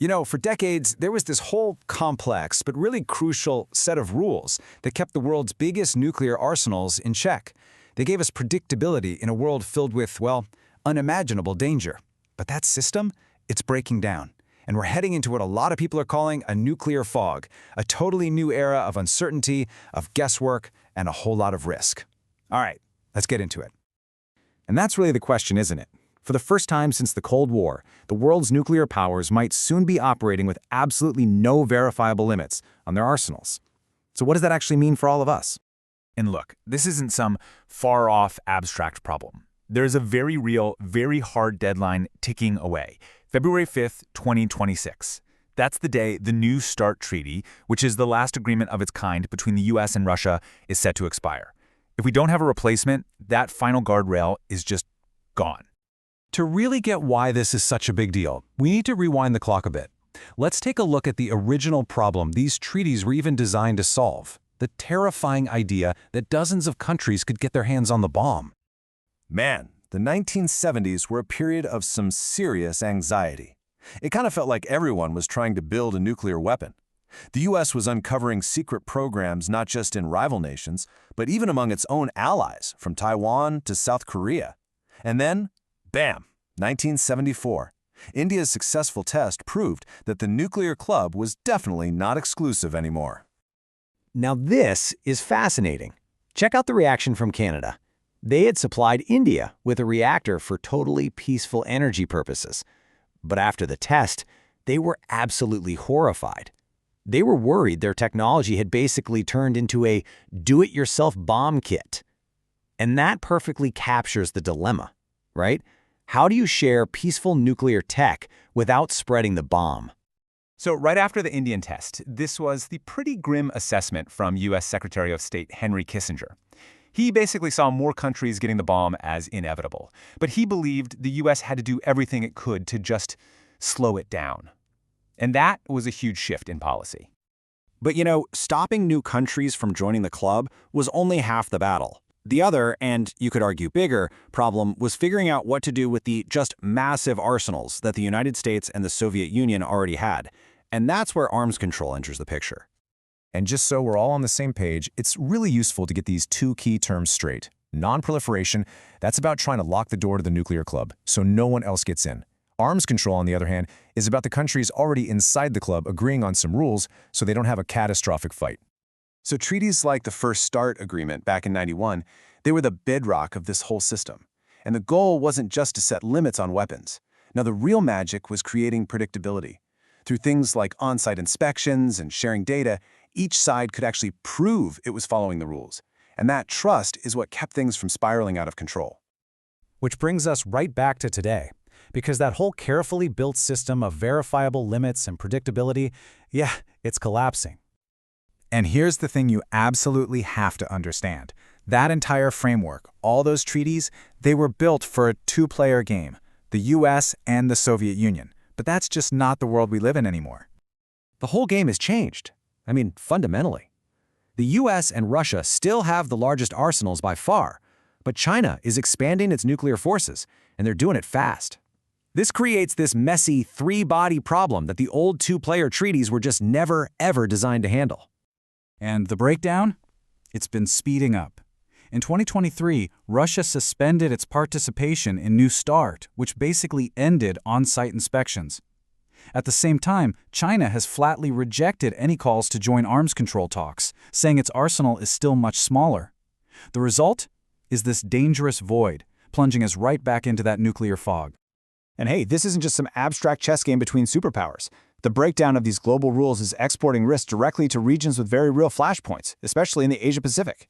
For decades, there was this whole complex but really crucial set of rules that kept the world's biggest nuclear arsenals in check. They gave us predictability in a world filled with, well, unimaginable danger. But that system, it's breaking down. And we're heading into what a lot of people are calling a nuclear fog, a totally new era of uncertainty, of guesswork, and a whole lot of risk. All right, let's get into it. And that's really the question, isn't it? For the first time since the Cold War, the world's nuclear powers might soon be operating with absolutely no verifiable limits on their arsenals. So what does that actually mean for all of us? And look, this isn't some far-off abstract problem. There's a very real, very hard deadline ticking away. February 5th, 2026. That's the day the New START Treaty, which is the last agreement of its kind between the US and Russia, is set to expire. If we don't have a replacement, that final guardrail is just gone. To really get why this is such a big deal, we need to rewind the clock a bit. Let's take a look at the original problem these treaties were even designed to solve, the terrifying idea that dozens of countries could get their hands on the bomb. Man, the 1970s were a period of some serious anxiety. It kind of felt like everyone was trying to build a nuclear weapon. The US was uncovering secret programs not just in rival nations, but even among its own allies, from Taiwan to South Korea. And then, bam, 1974. India's successful test proved that the nuclear club was definitely not exclusive anymore. Now this is fascinating. Check out the reaction from Canada. They had supplied India with a reactor for totally peaceful energy purposes. But after the test, they were absolutely horrified. They were worried their technology had basically turned into a do-it-yourself bomb kit. And that perfectly captures the dilemma, right? How do you share peaceful nuclear tech without spreading the bomb? So right after the Indian test, this was the pretty grim assessment from US Secretary of State Henry Kissinger. He basically saw more countries getting the bomb as inevitable, but he believed the US had to do everything it could to just slow it down. And that was a huge shift in policy. But stopping new countries from joining the club was only half the battle. The other, and you could argue bigger, problem was figuring out what to do with the just massive arsenals that the United States and the Soviet Union already had. And that's where arms control enters the picture. And just so we're all on the same page, it's really useful to get these two key terms straight. Non-proliferation, that's about trying to lock the door to the nuclear club so no one else gets in. Arms control, on the other hand, is about the countries already inside the club agreeing on some rules so they don't have a catastrophic fight. So treaties like the First START agreement back in '91, they were the bedrock of this whole system. And the goal wasn't just to set limits on weapons. Now, the real magic was creating predictability. Through things like on-site inspections and sharing data, each side could actually prove it was following the rules. And that trust is what kept things from spiraling out of control. Which brings us right back to today. Because that whole carefully built system of verifiable limits and predictability, it's collapsing. And here's the thing you absolutely have to understand. That entire framework, all those treaties, they were built for a two-player game, the US and the Soviet Union. But that's just not the world we live in anymore. The whole game has changed. Fundamentally. The US and Russia still have the largest arsenals by far, but China is expanding its nuclear forces, and they're doing it fast. This creates this messy three-body problem that the old two-player treaties were just never, ever designed to handle. And the breakdown? It's been speeding up. In 2023, Russia suspended its participation in New START, which basically ended on-site inspections. At the same time, China has flatly rejected any calls to join arms control talks, saying its arsenal is still much smaller. The result is this dangerous void, plunging us right back into that nuclear fog. And hey, this isn't just some abstract chess game between superpowers. The breakdown of these global rules is exporting risk directly to regions with very real flashpoints, especially in the Asia-Pacific.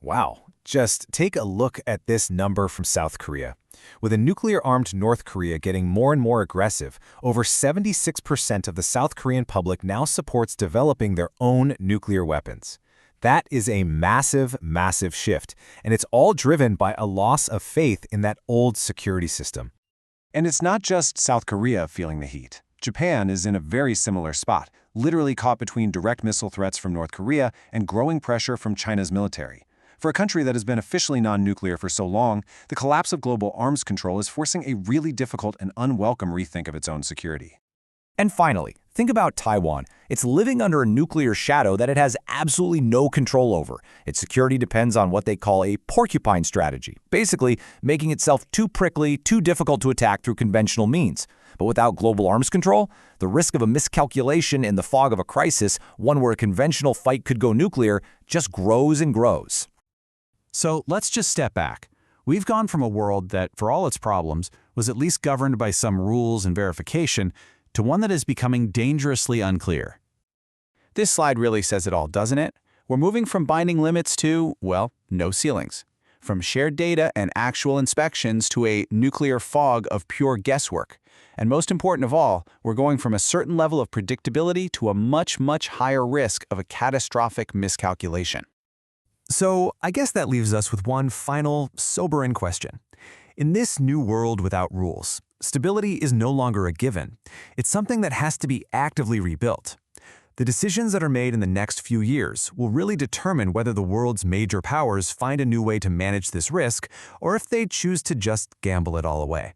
Wow, just take a look at this number from South Korea. With a nuclear-armed North Korea getting more and more aggressive, over 76% of the South Korean public now supports developing their own nuclear weapons. That is a massive, massive shift, and it's all driven by a loss of faith in that old security system. And it's not just South Korea feeling the heat. Japan is in a very similar spot, literally caught between direct missile threats from North Korea and growing pressure from China's military. For a country that has been officially non-nuclear for so long, the collapse of global arms control is forcing a really difficult and unwelcome rethink of its own security. And finally, think about Taiwan. It's living under a nuclear shadow that it has absolutely no control over. Its security depends on what they call a porcupine strategy, basically making itself too prickly, too difficult to attack through conventional means. But without global arms control, the risk of a miscalculation in the fog of a crisis, one where a conventional fight could go nuclear, just grows and grows. So let's just step back. We've gone from a world that, for all its problems, was at least governed by some rules and verification, to one that is becoming dangerously unclear. This slide really says it all, doesn't it? We're moving from binding limits to, well, no ceilings. From shared data and actual inspections to a nuclear fog of pure guesswork. And most important of all, we're going from a certain level of predictability to a much, much higher risk of a catastrophic miscalculation. So I guess that leaves us with one final, sobering question. In this new world without rules, stability is no longer a given. It's something that has to be actively rebuilt. The decisions that are made in the next few years will really determine whether the world's major powers find a new way to manage this risk or if they choose to just gamble it all away.